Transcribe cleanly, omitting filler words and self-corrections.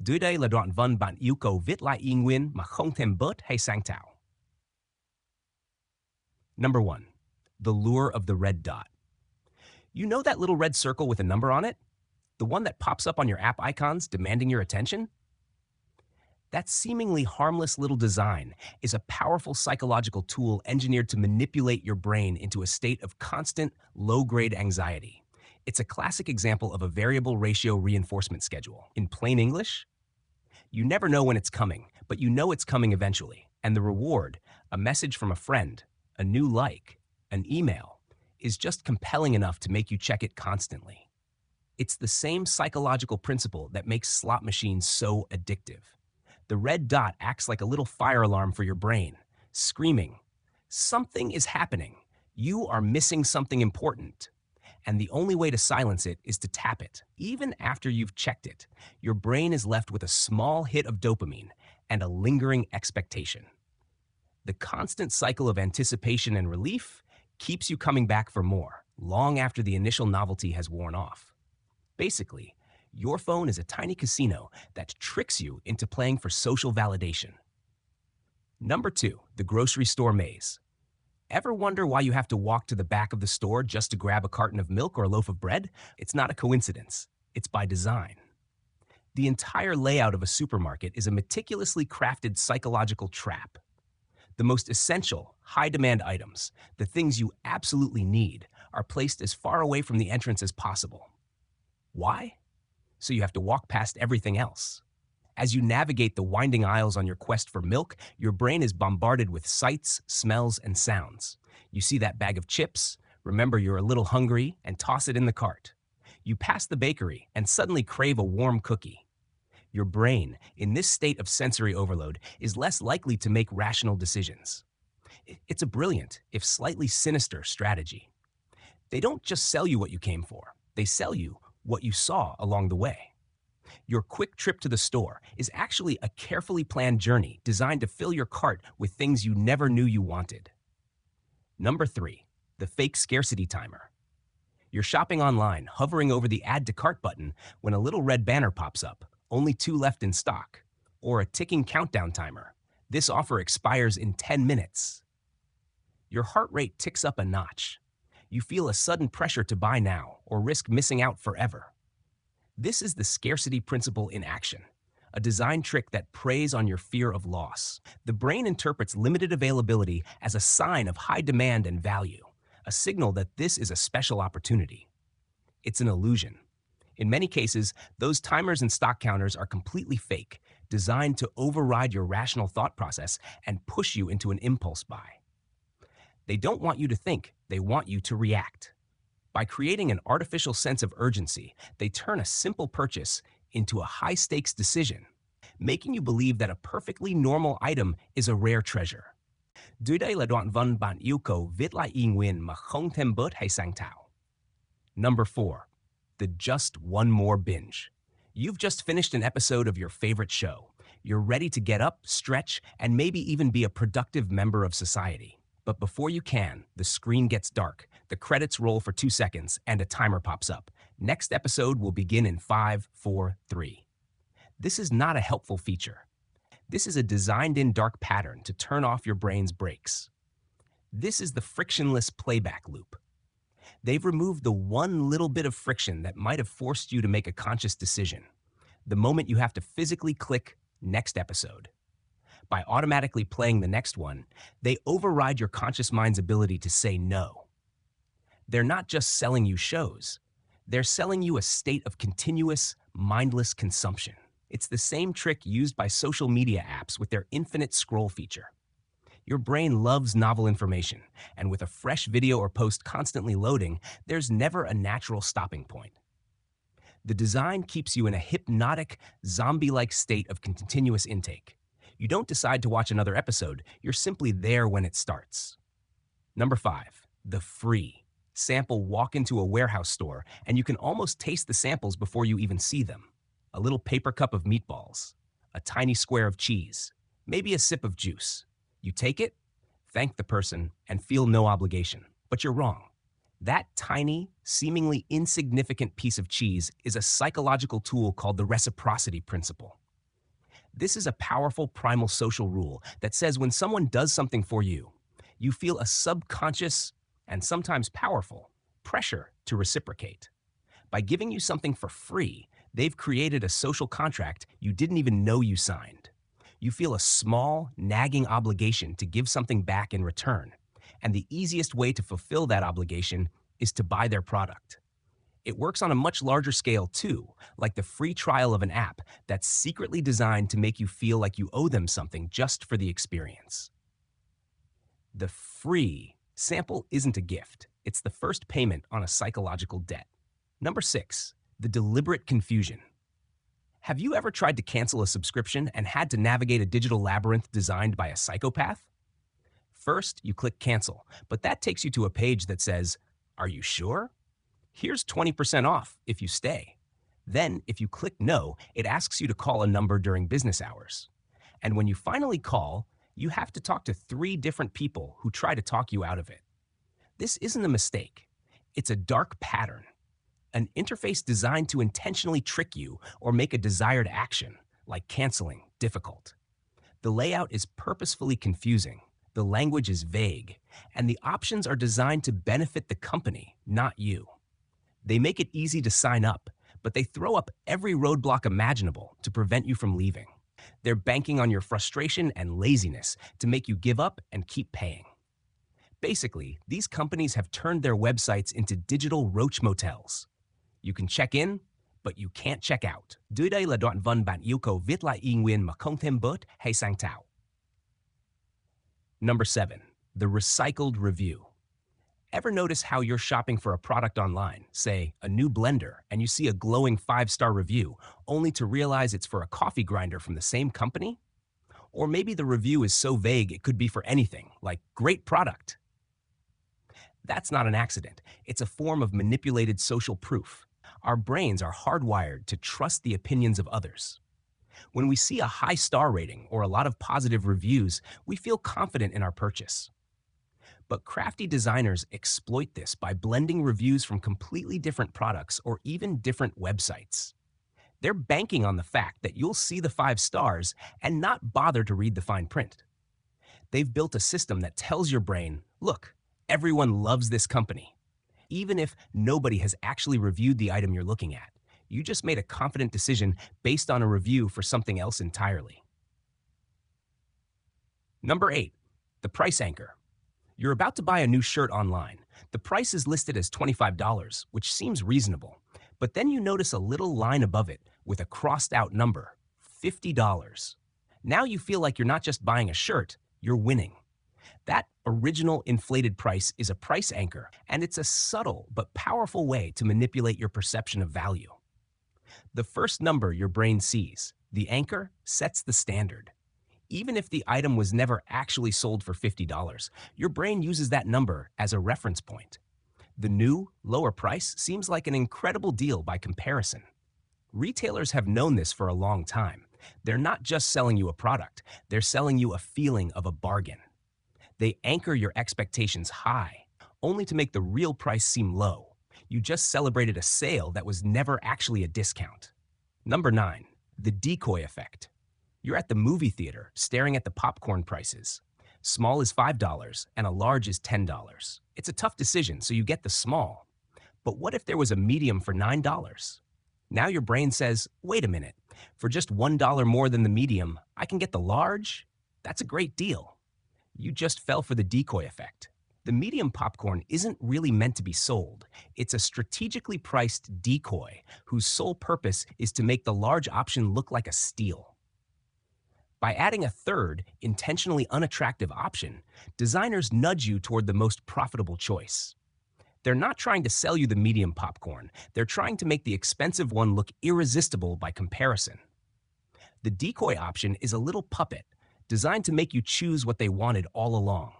Dưới đây là đoạn văn bạn yêu cầu viết lại y nguyên mà không thêm bớt hay sang tạo. Number 1. The lure of the red dot. You know that little red circle with a number on it? The one that pops up on your app icons demanding your attention? That seemingly harmless little design is a powerful psychological tool engineered to manipulate your brain into a state of constant, low-grade anxiety. It's a classic example of a variable ratio reinforcement schedule. In plain English, you never know when it's coming, but you know it's coming eventually. And the reward, a message from a friend, a new like, an email, is just compelling enough to make you check it constantly. It's the same psychological principle that makes slot machines so addictive. The red dot acts like a little fire alarm for your brain, screaming, "Something is happening. You are missing something important." And the only way to silence it is to tap it. Even after you've checked it, your brain is left with a small hit of dopamine and a lingering expectation. The constant cycle of anticipation and relief keeps you coming back for more, long after the initial novelty has worn off. Basically, your phone is a tiny casino that tricks you into playing for social validation. Number 2, the grocery store maze. Ever wonder why you have to walk to the back of the store just to grab a carton of milk or a loaf of bread? It's not a coincidence. It's by design. The entire layout of a supermarket is a meticulously crafted psychological trap. The most essential, high-demand items, the things you absolutely need, are placed as far away from the entrance as possible. Why? So you have to walk past everything else. As you navigate the winding aisles on your quest for milk, your brain is bombarded with sights, smells, and sounds. You see that bag of chips, remember you're a little hungry, and toss it in the cart. You pass the bakery and suddenly crave a warm cookie. Your brain, in this state of sensory overload, is less likely to make rational decisions. It's a brilliant, if slightly sinister, strategy. They don't just sell you what you came for, they sell you what you saw along the way. Your quick trip to the store is actually a carefully planned journey designed to fill your cart with things you never knew you wanted. Number 3, the fake scarcity timer. You're shopping online, hovering over the Add to Cart button when a little red banner pops up, only 2 left in stock, or a ticking countdown timer. This offer expires in 10 minutes. Your heart rate ticks up a notch. You feel a sudden pressure to buy now or risk missing out forever. This is the scarcity principle in action, a design trick that preys on your fear of loss. The brain interprets limited availability as a sign of high demand and value, a signal that this is a special opportunity. It's an illusion. In many cases, those timers and stock counters are completely fake, designed to override your rational thought process and push you into an impulse buy. They don't want you to think, they want you to react. By creating an artificial sense of urgency, they turn a simple purchase into a high-stakes decision, making you believe that a perfectly normal item is a rare treasure. Dưới đây là đoạn văn bạn yêu cầu viết lại y nguyên mà không thêm bớt hay sang tạo. Number 4, the just one more binge. You've just finished an episode of your favorite show. You're ready to get up, stretch, and maybe even be a productive member of society. But before you can, the screen gets dark, the credits roll for 2 seconds, and a timer pops up. Next episode will begin in 5, 4, 3. This is not a helpful feature. This is a designed-in dark pattern to turn off your brain's brakes. This is the frictionless playback loop. They've removed the one little bit of friction that might have forced you to make a conscious decision, the moment you have to physically click next episode. By automatically playing the next one, they override your conscious mind's ability to say no. They're not just selling you shows, they're selling you a state of continuous, mindless consumption. It's the same trick used by social media apps with their infinite scroll feature. Your brain loves novel information, and with a fresh video or post constantly loading, there's never a natural stopping point. The design keeps you in a hypnotic, zombie-like state of continuous intake. You don't decide to watch another episode, you're simply there when it starts. Number 5, the free. Sample walk into a warehouse store, and you can almost taste the samples before you even see them. A little paper cup of meatballs, a tiny square of cheese, maybe a sip of juice. You take it, thank the person, and feel no obligation. But you're wrong. That tiny, seemingly insignificant piece of cheese is a psychological tool called the reciprocity principle. This is a powerful primal social rule that says when someone does something for you, you feel a subconscious and sometimes powerful pressure to reciprocate. By giving you something for free, they've created a social contract you didn't even know you signed. You feel a small, nagging obligation to give something back in return, and the easiest way to fulfill that obligation is to buy their product. It works on a much larger scale too, like the free trial of an app that's secretly designed to make you feel like you owe them something just for the experience. The free sample isn't a gift. It's the first payment on a psychological debt. Number 6, the deliberate confusion. Have you ever tried to cancel a subscription and had to navigate a digital labyrinth designed by a psychopath? First, you click cancel, but that takes you to a page that says, "Are you sure? Here's 20% off if you stay." Then, if you click no, it asks you to call a number during business hours. And when you finally call, you have to talk to 3 different people who try to talk you out of it. This isn't a mistake. It's a dark pattern. An interface designed to intentionally trick you or make a desired action, like canceling, difficult. The layout is purposefully confusing, the language is vague, and the options are designed to benefit the company, not you. They make it easy to sign up, but they throw up every roadblock imaginable to prevent you from leaving. They're banking on your frustration and laziness to make you give up and keep paying. Basically, these companies have turned their websites into digital roach motels. You can check in, but you can't check out. Dưới đây là đoạn văn bạn yêu cầu viết lại y nguyên mà không thêm bớt hay sang tạo. Number 7, the recycled review. Ever notice how you're shopping for a product online, say a new blender, and you see a glowing 5-star review, only to realize it's for a coffee grinder from the same company? Or maybe the review is so vague it could be for anything, like great product. That's not an accident. It's a form of manipulated social proof. Our brains are hardwired to trust the opinions of others. When we see a high star rating or a lot of positive reviews, we feel confident in our purchase. But crafty designers exploit this by blending reviews from completely different products or even different websites. They're banking on the fact that you'll see the 5 stars and not bother to read the fine print. They've built a system that tells your brain, look, everyone loves this company. Even if nobody has actually reviewed the item you're looking at, you just made a confident decision based on a review for something else entirely. Number 8, the price anchor. You're about to buy a new shirt online. The price is listed as $25, which seems reasonable. But then you notice a little line above it with a crossed out number, $50. Now you feel like you're not just buying a shirt, you're winning. That original inflated price is a price anchor, and it's a subtle but powerful way to manipulate your perception of value. The first number your brain sees, the anchor, sets the standard. Even if the item was never actually sold for $50, your brain uses that number as a reference point. The new, lower price seems like an incredible deal by comparison. Retailers have known this for a long time. They're not just selling you a product, they're selling you a feeling of a bargain. They anchor your expectations high, only to make the real price seem low. You just celebrated a sale that was never actually a discount. Number 9, the decoy effect. You're at the movie theater staring at the popcorn prices. Small is $5 and a large is $10. It's a tough decision, so you get the small. But what if there was a medium for $9? Now your brain says, wait a minute, for just $1 more than the medium, I can get the large? That's a great deal. You just fell for the decoy effect. The medium popcorn isn't really meant to be sold. It's a strategically priced decoy whose sole purpose is to make the large option look like a steal. By adding a third, intentionally unattractive option, designers nudge you toward the most profitable choice. They're not trying to sell you the medium popcorn. They're trying to make the expensive one look irresistible by comparison. The decoy option is a little puppet designed to make you choose what they wanted all along.